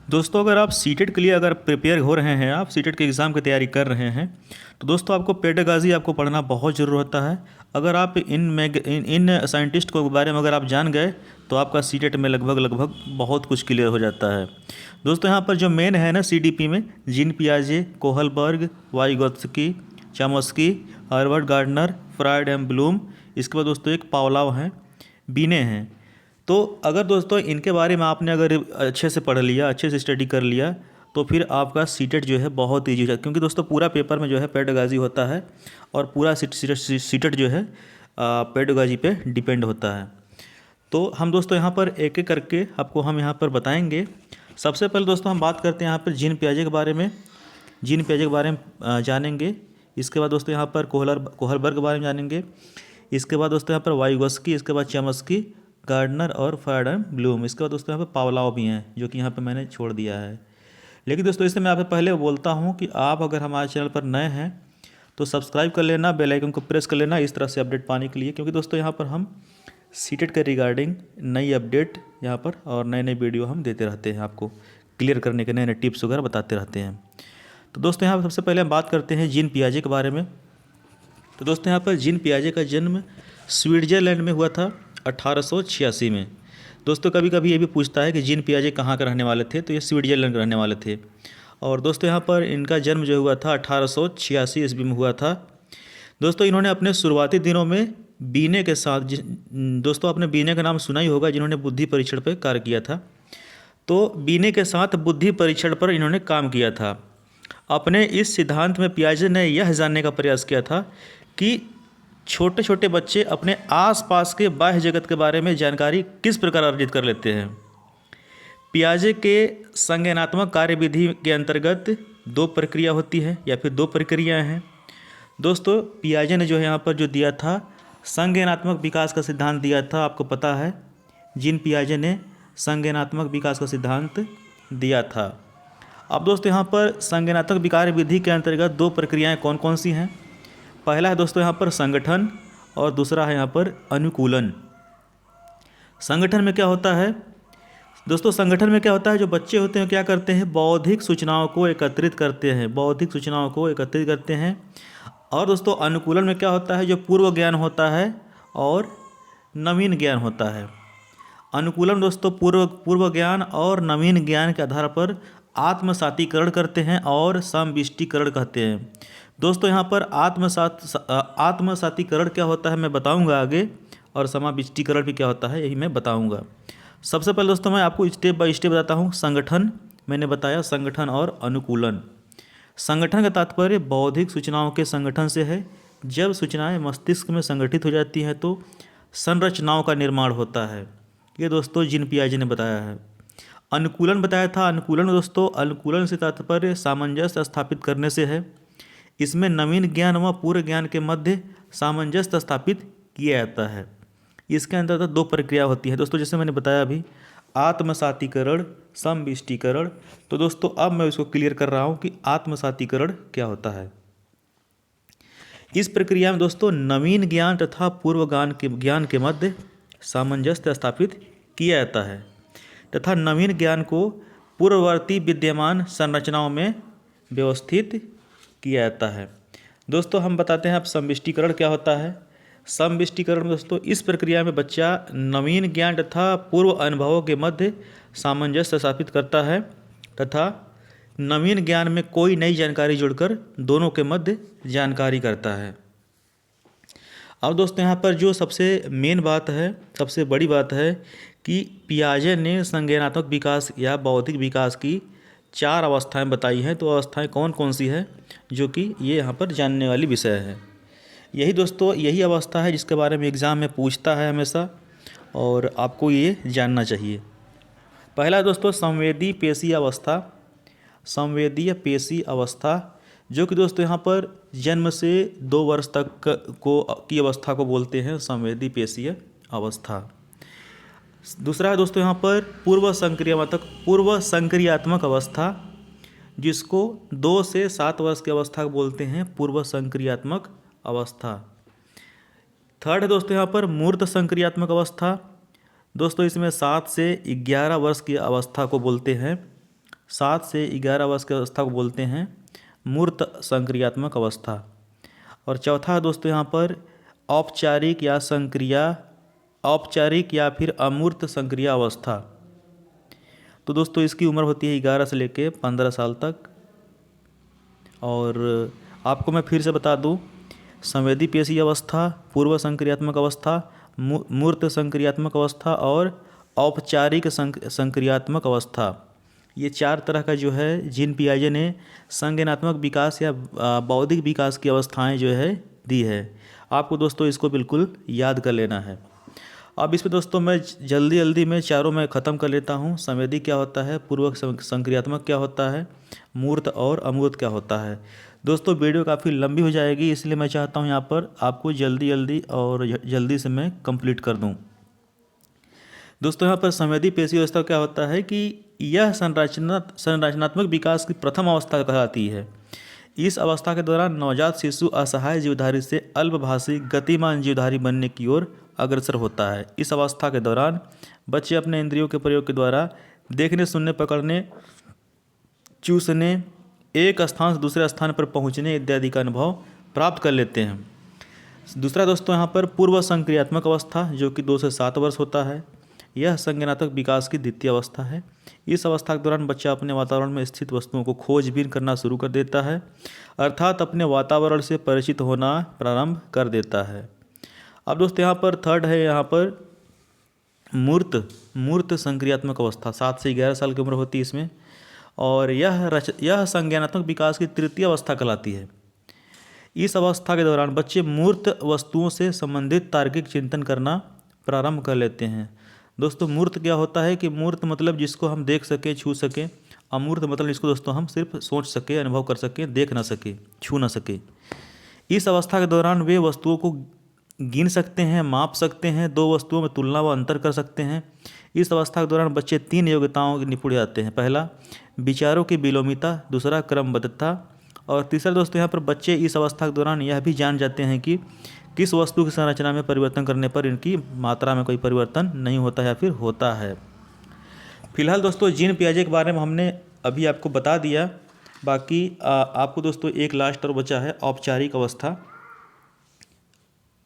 दोस्तों अगर आप सीटेट के लिए अगर प्रिपेयर हो रहे हैं, आप सीटेट के एग्ज़ाम की तैयारी कर रहे हैं, तो दोस्तों आपको पेडागॉजी आपको पढ़ना बहुत ज़रूर होता है। अगर आप इन साइंटिस्ट को बारे में अगर आप जान गए तो आपका सीटेट में लगभग लगभग बहुत कुछ क्लियर हो जाता है। दोस्तों यहाँ पर जो मेन है ना सीडीपी में, जीन पियाजे, Kohlberg, Vygotsky, Chomsky, Howard Gardner, Freud एम ब्लूम, इसके बाद दोस्तों एक पावलाव हैं, बीने हैं। तो अगर दोस्तों इनके बारे में आपने अगर अच्छे से पढ़ लिया, अच्छे से स्टडी कर लिया, तो फिर आपका सीटेट जो है बहुत ईजी हो जाता है, क्योंकि दोस्तों पूरा पेपर में जो है पेडागॉजी होता है और पूरा सीटेट जो है पेडागॉजी पे डिपेंड होता है। तो हम दोस्तों यहाँ पर एक एक करके आपको हम यहाँ पर बताएंगे। सबसे पहले दोस्तों हम बात करते हैं यहाँ पर जीन पियाजे के बारे में, जीन पियाजे के बारे में जानेंगे। इसके बाद दोस्तों यहाँ पर कोहलबर्ग के बारे में जानेंगे। इसके बाद दोस्तों यहाँ पर वाइगोस्की, इसके बाद चमस्की, गार्डनर और फ्रायड एंड ब्लूम। इसके बाद दोस्तों यहाँ पे पावलाव भी हैं, जो कि यहाँ पे मैंने छोड़ दिया है। लेकिन दोस्तों इससे मैं आपसे पहले बोलता हूँ कि आप अगर हमारे चैनल पर नए हैं तो सब्सक्राइब कर लेना, बेल आइकन को प्रेस कर लेना, इस तरह से अपडेट पाने के लिए, क्योंकि दोस्तों यहाँ पर हम सीटेट के रिगार्डिंग नई अपडेट यहाँ पर और नए नए वीडियो हम देते रहते हैं, आपको क्लियर करने के नए नए टिप्स वगैरह बताते रहते हैं। तो दोस्तों यहाँ पर सबसे पहले हम बात करते हैं जीन पियाजे के बारे में। तो दोस्तों यहाँ पर जीन पियाजे का जन्म स्विट्ज़रलैंड में हुआ था 1886 में। दोस्तों कभी कभी ये भी पूछता है कि जीन पियाजे कहाँ के रहने वाले थे, तो ये स्विट्ज़रलैंड के रहने वाले थे। और दोस्तों यहाँ पर इनका जन्म जो हुआ था 1886 ईस्वी में हुआ था। दोस्तों इन्होंने अपने शुरुआती दिनों में बीने के साथ, दोस्तों आपने बीने का नाम सुना ही होगा, जिन्होंने बुद्धि परीक्षण पर कार्य किया था। तो बीने के साथ बुद्धि परीक्षण पर इन्होंने काम किया था। अपने इस सिद्धांत में पियाजे ने यह जानने का प्रयास किया था कि छोटे छोटे बच्चे अपने आसपास के बाह्य जगत के बारे में जानकारी किस प्रकार अर्जित कर लेते हैं। पियाजे के संज्ञानात्मक कार्यविधि के अंतर्गत दो प्रक्रिया होती है या फिर दो प्रक्रियाएं हैं। दोस्तों पियाजे ने जो है यहाँ पर जो दिया था संज्ञानात्मक विकास का सिद्धांत दिया था, आपको पता है जीन पियाजे ने संज्ञानात्मक विकास का सिद्धांत दिया था। अब दोस्तों यहाँ पर संज्ञानात्मक विकार विधि के अंतर्गत दो प्रक्रियाएं कौन कौन सी हैं। पहला है दोस्तों यहाँ पर संगठन और दूसरा है यहाँ पर अनुकूलन। संगठन में क्या होता है दोस्तों, संगठन में क्या होता है, जो बच्चे होते हैं क्या करते हैं, बौद्धिक सूचनाओं को एकत्रित करते हैं, बौद्धिक सूचनाओं को एकत्रित करते हैं। और दोस्तों अनुकूलन में क्या होता है, जो पूर्व ज्ञान होता है और नवीन ज्ञान होता है। अनुकूलन दोस्तों पूर्व ज्ञान और नवीन ज्ञान के आधार पर आत्मसातीकरण करते हैं और समविष्टीकरण कहते हैं। दोस्तों यहाँ पर आत्मसातीकरण क्या होता है मैं बताऊंगा आगे, और समाविष्टीकरण भी क्या होता है यही मैं बताऊंगा। सबसे पहले दोस्तों मैं आपको स्टेप बाय स्टेप बताता हूँ। संगठन मैंने बताया, संगठन और अनुकूलन। संगठन का तात्पर्य बौद्धिक सूचनाओं के संगठन से है। जब सूचनाएं मस्तिष्क में संगठित हो जाती हैं तो संरचनाओं का निर्माण होता है। ये दोस्तों जीन पियाजे ने बताया है। अनुकूलन बताया था, अनुकूलन दोस्तों, अनुकूलन से तात्पर्य सामंजस्य स्थापित करने से है। इसमें नवीन ज्ञान व पूर्व ज्ञान के मध्य सामंजस्य स्थापित किया जाता है। इसके अंतर्गत दो प्रक्रिया होती है दोस्तों, जैसे मैंने बताया अभी, आत्मसातीकरण, समविष्टीकरण। तो दोस्तों अब मैं इसको क्लियर कर रहा हूँ कि आत्मसातीकरण क्या होता है। इस प्रक्रिया में दोस्तों नवीन ज्ञान तथा पूर्व ज्ञान के मध्य सामंजस्य स्थापित किया जाता है तथा नवीन ज्ञान को पूर्ववर्ती विद्यमान संरचनाओं में व्यवस्थित किया जाता है। दोस्तों हम बताते हैं अब समविष्टीकरण क्या होता है। समविष्टीकरण दोस्तों इस प्रक्रिया में बच्चा नवीन ज्ञान तथा पूर्व अनुभवों के मध्य सामंजस्य स्थापित करता है तथा नवीन ज्ञान में कोई नई जानकारी जोड़कर दोनों के मध्य जानकारी करता है। अब दोस्तों यहाँ पर जो सबसे मेन बात है, सबसे बड़ी बात है कि पियाजे ने संज्ञानात्मक विकास या बौद्धिक विकास की 4 अवस्थाएं बताई हैं। तो अवस्थाएं कौन कौन सी है, जो कि ये यहाँ पर जानने वाली विषय है। यही दोस्तों यही अवस्था है जिसके बारे में एग्ज़ाम में पूछता है हमेशा, और आपको ये जानना चाहिए। पहला दोस्तों संवेदी पेशी अवस्था, संवेदीय पेशी अवस्था, जो कि दोस्तों यहाँ पर जन्म से 2 वर्ष तक की अवस्था को बोलते हैं संवेदी पेशीय अवस्था। दूसरा है दोस्तों यहाँ पर पूर्व संक्रियात्मक अवस्था, जिसको 2 से 7 वर्ष की अवस्था को बोलते हैं पूर्व संक्रियात्मक अवस्था। थर्ड है दोस्तों यहाँ पर मूर्त संक्रियात्मक अवस्था। दोस्तों इसमें 7 से 11 वर्ष की अवस्था को बोलते हैं 7 से 11 वर्ष की अवस्था को बोलते हैं मूर्त संक्रियात्मक अवस्था। और चौथा दोस्तों यहाँ पर औपचारिक या फिर अमूर्त संक्रिया अवस्था। तो दोस्तों इसकी उम्र होती है 11 से लेकर 15 साल तक। और आपको मैं फिर से बता दूं, संवेदी पेशी अवस्था, पूर्व संक्रियात्मक अवस्था, मूर्त संक्रियात्मक अवस्था और औपचारिक संक्रियात्मक अवस्था, ये 4 तरह का जो है जीन पियाजे ने संज्ञानात्मक विकास या बौद्धिक विकास की अवस्थाएं जो है दी है। आपको दोस्तों इसको बिल्कुल याद कर लेना है। अब इस पे दोस्तों मैं जल्दी में चारों में ख़त्म कर लेता हूँ। संवेदी क्या होता है, पूर्व संक्रियात्मक क्या होता है, मूर्त और अमूर्त क्या होता है। दोस्तों वीडियो काफ़ी लंबी हो जाएगी, इसलिए मैं चाहता हूँ यहाँ पर आपको जल्दी से मैं कंप्लीट कर दूँ। दोस्तों यहाँ पर संवेदी पेशी अवस्था क्या होता है कि यह संरचनात्मक विकास की प्रथम अवस्था कहलाती है। इस अवस्था के दौरान नवजात शिशु असहाय जीवधारी से अल्पभाषी गतिमान जीवधारी बनने की ओर अग्रसर होता है। इस अवस्था के दौरान बच्चे अपने इंद्रियों के प्रयोग के द्वारा देखने, सुनने, पकड़ने, चूसने, एक स्थान से दूसरे स्थान पर पहुंचने इत्यादि का अनुभव प्राप्त कर लेते हैं। दूसरा दोस्तों यहाँ पर पूर्व संक्रियात्मक अवस्था, जो कि 2 से 7 वर्ष होता है। यह संज्ञानात्मक विकास की द्वितीय अवस्था है। इस अवस्था के दौरान बच्चा अपने वातावरण में स्थित वस्तुओं को खोजबीन करना शुरू कर देता है, अर्थात अपने वातावरण से परिचित होना प्रारंभ कर देता है। अब दोस्तों यहाँ पर थर्ड है, यहाँ पर मूर्त संक्रियात्मक अवस्था। 7 से 11 साल की उम्र होती है इसमें, और यह संज्ञानात्मक विकास की तृतीय अवस्था कहलाती है। इस अवस्था के दौरान बच्चे मूर्त वस्तुओं से संबंधित तार्किक चिंतन करना प्रारंभ कर लेते हैं। दोस्तों मूर्त क्या होता है कि मूर्त मतलब जिसको हम देख सके, छू सके। अमूर्त मतलब जिसको दोस्तों हम सिर्फ सोच सके, अनुभव कर सके, देख ना सके, छू ना सके। इस अवस्था के दौरान वे वस्तुओं को गिन सकते हैं, माप सकते हैं, 2 वस्तुओं में तुलना व अंतर कर सकते हैं। इस अवस्था के दौरान बच्चे 3 योग्यताओं के निपुण जाते हैं। पहला, विचारों की विलोमिता, दूसरा क्रमबद्धता, और तीसरा दोस्तों यहाँ पर बच्चे इस अवस्था के दौरान यह भी जान जाते हैं कि किस वस्तु की संरचना में परिवर्तन करने पर इनकी मात्रा में कोई परिवर्तन नहीं होता या फिर होता है। फिलहाल दोस्तों जीन पियाजे के बारे में हमने अभी आपको बता दिया। बाकी आपको दोस्तों एक लास्ट और बचा है, औपचारिक अवस्था,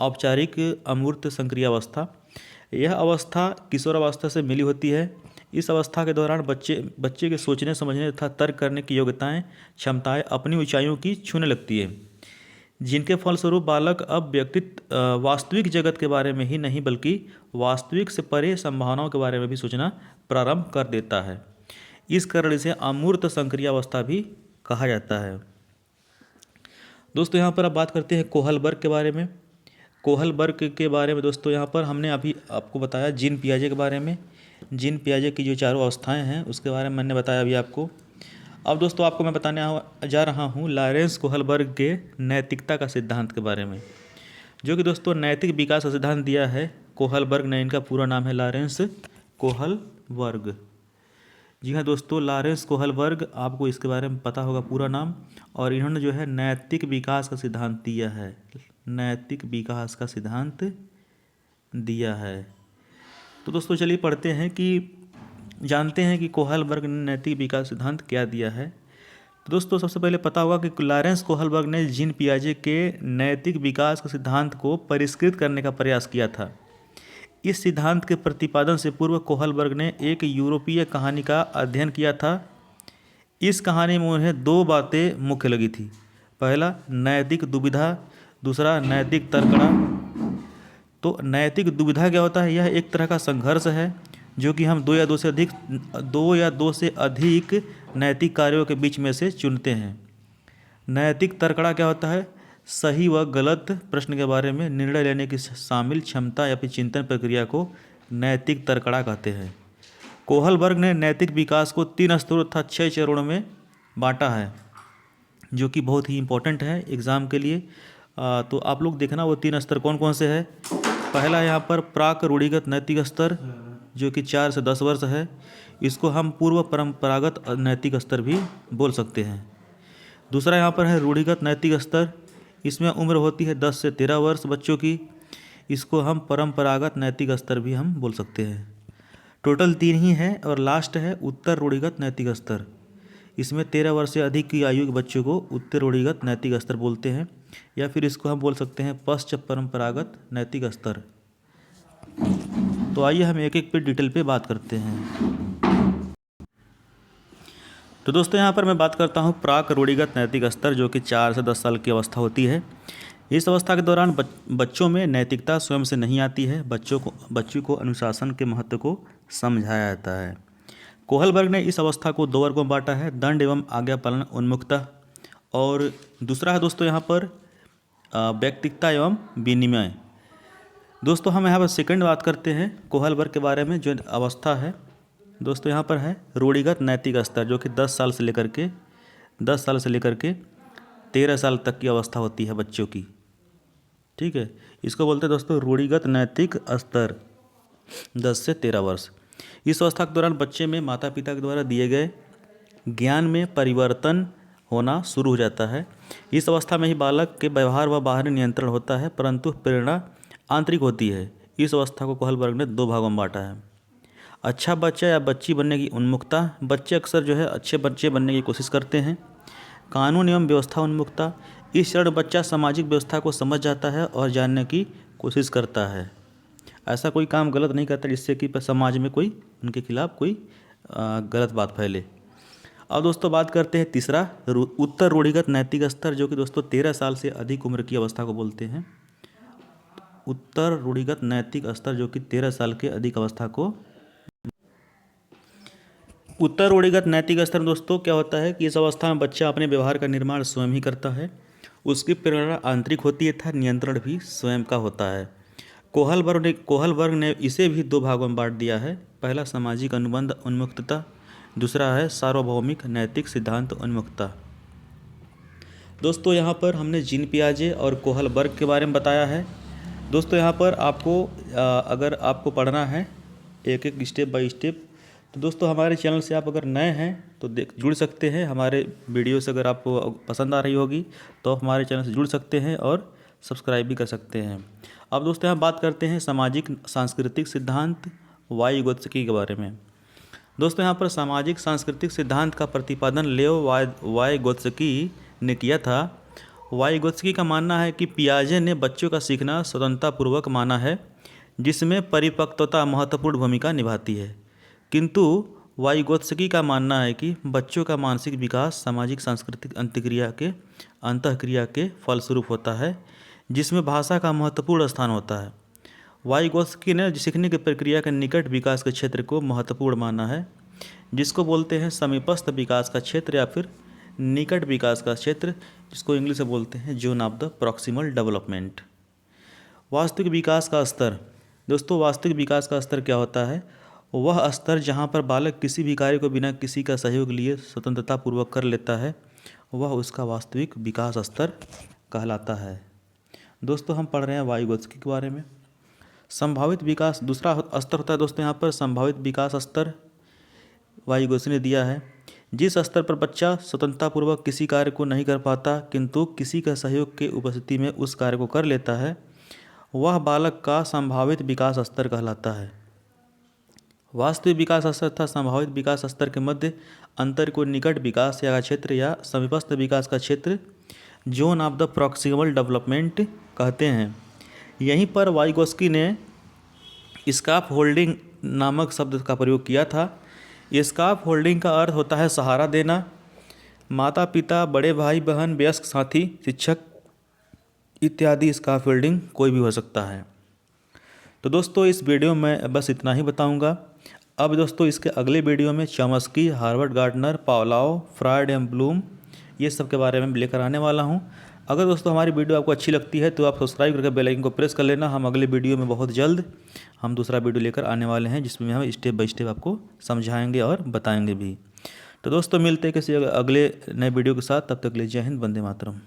औपचारिक अमूर्त संक्रिया अवस्था। यह अवस्था किशोरावस्था से मिली होती है। इस अवस्था के दौरान बच्चे के सोचने, समझने तथा तर्क करने की योग्यताएं, क्षमताएं अपनी ऊंचाइयों की छूने लगती है, जिनके फलस्वरूप बालक अब वास्तविक जगत के बारे में ही नहीं बल्कि वास्तविक से परे संभावनाओं के बारे में भी सोचना प्रारंभ कर देता है। इस कारण इसे अमूर्त संक्रिया अवस्था भी कहा जाता है। दोस्तों यहाँ पर अब बात करते हैं कोहलबर्ग के बारे में। कोहलबर्ग के बारे में दोस्तों यहाँ पर हमने अभी आपको बताया जीन पियाजे के बारे में। जीन पियाजे की जो 4 अवस्थाएं हैं उसके बारे में मैंने बताया अभी आपको। अब दोस्तों आपको मैं बताने जा रहा हूँ लॉरेंस कोहलबर्ग के नैतिकता का सिद्धांत के बारे में, जो कि दोस्तों नैतिक विकास का सिद्धांत दिया है कोहलबर्ग ने। इनका पूरा नाम है लॉरेंस कोहलबर्ग। जी हाँ दोस्तों, लॉरेंस कोहलबर्ग, आपको इसके बारे में पता होगा पूरा नाम। और इन्होंने जो है नैतिक विकास का सिद्धांत दिया है, नैतिक विकास का सिद्धांत दिया है। तो दोस्तों चलिए पढ़ते हैं कि जानते हैं कि कोहलबर्ग ने नैतिक विकास सिद्धांत क्या दिया है। तो दोस्तों सबसे पहले पता होगा कि लॉरेंस कोहलबर्ग ने जीन पियाजे के नैतिक विकास के सिद्धांत को परिष्कृत करने का प्रयास किया था। इस सिद्धांत के प्रतिपादन से पूर्व कोहलबर्ग ने एक यूरोपीय कहानी का अध्ययन किया था। इस कहानी में उन्हें 2 बातें मुख्य लगी थी। पहला, नैतिक दुविधा, दूसरा नैतिक तर्कड़ा। तो नैतिक दुविधा क्या होता है? यह एक तरह का संघर्ष है जो कि हम 2 या 2 से अधिक नैतिक कार्यों के बीच में से चुनते हैं। नैतिक तर्कड़ा क्या होता है? सही व गलत प्रश्न के बारे में निर्णय लेने की शामिल क्षमता या फिर चिंतन प्रक्रिया को नैतिक तर्कड़ा कहते हैं। कोहलबर्ग ने नैतिक विकास को 3 स्तरों तथा 6 चरणों में बांटा है, जो कि बहुत ही इम्पोर्टेंट है एग्ज़ाम के लिए। तो आप लोग देखना वो 3 स्तर कौन कौन से है। पहला यहाँ पर प्राक रूढ़िगत नैतिक स्तर, जो कि 4 से 10 वर्ष है। इसको हम पूर्व परंपरागत नैतिक स्तर भी बोल सकते हैं। दूसरा यहाँ पर है रूढ़िगत नैतिक स्तर। इसमें उम्र होती है 10 से 13 वर्ष बच्चों की। इसको हम परंपरागत नैतिक स्तर भी हम बोल सकते हैं। टोटल 3 ही है। और लास्ट है उत्तर रूढ़िगत नैतिक स्तर। इसमें 13 वर्ष से अधिक की आयु के बच्चों को उत्तर रूढ़िगत नैतिक स्तर बोलते हैं, या फिर इसको हम बोल सकते हैं पश्चात परंपरागत नैतिक स्तर। तो आइए हम एक एक पे डिटेल पे बात करते हैं। तो दोस्तों यहाँ पर मैं बात करता हूँ प्राक रूढ़िगत नैतिक स्तर, जो कि 4 से 10 साल की अवस्था होती है। इस अवस्था के दौरान बच्चों में नैतिकता स्वयं से नहीं आती है, बच्चों को अनुशासन के महत्व को समझाया जाता है। कोहलबर्ग ने इस अवस्था को 2 वर्गों में बांटा है, दंड एवं आज्ञा पालन उन्मुखता, और दूसरा है दोस्तों यहाँ पर व्यक्तिकता एवं विनिमय। दोस्तों हम यहाँ पर सेकंड बात करते हैं कोहलबर्ग के बारे में। जो अवस्था है दोस्तों यहाँ पर है रूढ़िगत नैतिक स्तर, जो कि 10 साल से लेकर के 13 साल तक की अवस्था होती है बच्चों की। ठीक है, इसको बोलते हैं दोस्तों रूढ़िगत नैतिक स्तर, 10 से 13 वर्ष। इस अवस्था के दौरान बच्चे में माता पिता के द्वारा दिए गए ज्ञान में परिवर्तन होना शुरू हो जाता है। इस अवस्था में ही बालक के व्यवहार व बाहरी नियंत्रण होता है, परंतु प्रेरणा आंतरिक होती है। इस अवस्था को कोहलबर्ग ने 2 भागों में बांटा है। अच्छा बच्चा या बच्ची बनने की उन्मुखता, बच्चे अक्सर जो है अच्छे बच्चे बनने की कोशिश करते हैं। कानून एवं व्यवस्था उन्मुखता, इस क्षण बच्चा सामाजिक व्यवस्था को समझ जाता है और जानने की कोशिश करता है। ऐसा कोई काम गलत नहीं करता जिससे कि समाज में कोई उनके खिलाफ कोई गलत बात फैले। अब दोस्तों बात करते हैं तीसरा उत्तर रूढ़िगत नैतिक स्तर, जो कि दोस्तों 13 साल से अधिक उम्र की अवस्था को बोलते हैं। उत्तर रूढ़िगत नैतिक स्तर, जो कि 13 साल के अधिक अवस्था को। उत्तर रूढ़िगत नैतिक स्तर में दोस्तों क्या होता है कि इस अवस्था में बच्चा अपने व्यवहार का निर्माण स्वयं ही करता है। उसकी प्रेरणा आंतरिक होती है तथा नियंत्रण भी स्वयं का होता है। कोहलबर्ग ने इसे भी 2 भागों में बांट दिया है। पहला सामाजिक अनुबंध उन्मुक्तता, दूसरा है सार्वभौमिक नैतिक सिद्धांत उन्मुक्तता। दोस्तों यहाँ पर हमने जीन पियाजे और कोहलबर्ग के बारे में बताया है। दोस्तों यहाँ पर आपको अगर आपको पढ़ना है एक एक स्टेप बाय स्टेप, तो दोस्तों हमारे चैनल से आप अगर नए हैं तो जुड़ सकते हैं। हमारे वीडियो से अगर आपको पसंद आ रही होगी तो आप हमारे चैनल से जुड़ सकते हैं और सब्सक्राइब भी कर सकते हैं। अब दोस्तों यहाँ बात करते हैं सामाजिक सांस्कृतिक सिद्धांत वाइगोत्स्की के बारे में। दोस्तों यहाँ पर सामाजिक सांस्कृतिक सिद्धांत का प्रतिपादन लेओ वाइगोत्स्की ने किया था। वाइगोत्स्की का मानना है कि पियाजे ने बच्चों का सीखना स्वतंत्रतापूर्वक माना है, जिसमें परिपक्वता महत्वपूर्ण भूमिका निभाती है। किंतु वाइगोत्स्की का मानना है कि बच्चों का मानसिक विकास सामाजिक सांस्कृतिक अंतःक्रिया के फलस्वरूप होता है, जिसमें भाषा का महत्वपूर्ण स्थान होता है। वाइगोत्स्की ने सीखने की प्रक्रिया के निकट विकास के क्षेत्र को महत्वपूर्ण माना है, जिसको बोलते हैं समीपस्थ विकास का क्षेत्र या फिर निकट विकास का क्षेत्र, जिसको इंग्लिश में बोलते हैं zone of the proximal development. वास्तविक विकास का स्तर, दोस्तों वास्तविक विकास का स्तर क्या होता है? वह स्तर जहाँ पर बालक किसी भी कार्य को बिना किसी का सहयोग लिए स्वतंत्रतापूर्वक कर लेता है, वह उसका वास्तविक विकास स्तर कहलाता है। दोस्तों हम पढ़ रहे हैं वाइगोत्स्की के बारे में। संभावित विकास दूसरा स्तर होता है दोस्तों यहाँ पर संभावित विकास स्तर वाइगोत्स्की ने दिया है। जिस स्तर पर बच्चा स्वतंत्रतापूर्वक किसी कार्य को नहीं कर पाता किंतु किसी का सहयोग के उपस्थिति में उस कार्य को कर लेता है, वह बालक का संभावित विकास स्तर कहलाता है। वास्तविक विकास स्तर तथा संभावित विकास स्तर के मध्य अंतर को निकट विकास या क्षेत्र या समीपस्थ विकास का क्षेत्र zone of the proximal development कहते हैं। यहीं पर वाइगोत्स्की ने स्काफ होल्डिंग नामक शब्द का प्रयोग किया था। स्काफ होल्डिंग का अर्थ होता है सहारा देना। माता पिता, बड़े भाई बहन, वयस्क साथी, शिक्षक इत्यादि स्काफ होल्डिंग कोई भी हो सकता है। तो दोस्तों इस वीडियो में बस इतना ही बताऊंगा। अब दोस्तों इसके अगले वीडियो में Chomsky, Harvard gardener, Pavlov, Freud एवं ब्लूम ये सब के बारे में लेकर आने वाला हूं। अगर दोस्तों हमारी वीडियो आपको अच्छी लगती है तो आप सब्सक्राइब करके बेल आइकन को प्रेस कर लेना। हम अगले वीडियो में बहुत जल्द हम दूसरा वीडियो लेकर आने वाले हैं, जिसमें हम स्टेप बाय स्टेप आपको समझाएंगे और बताएंगे भी। तो दोस्तों मिलते हैं किसी अगले नए वीडियो के साथ। तब तक के लिए जय हिंद, वंदे मातरम।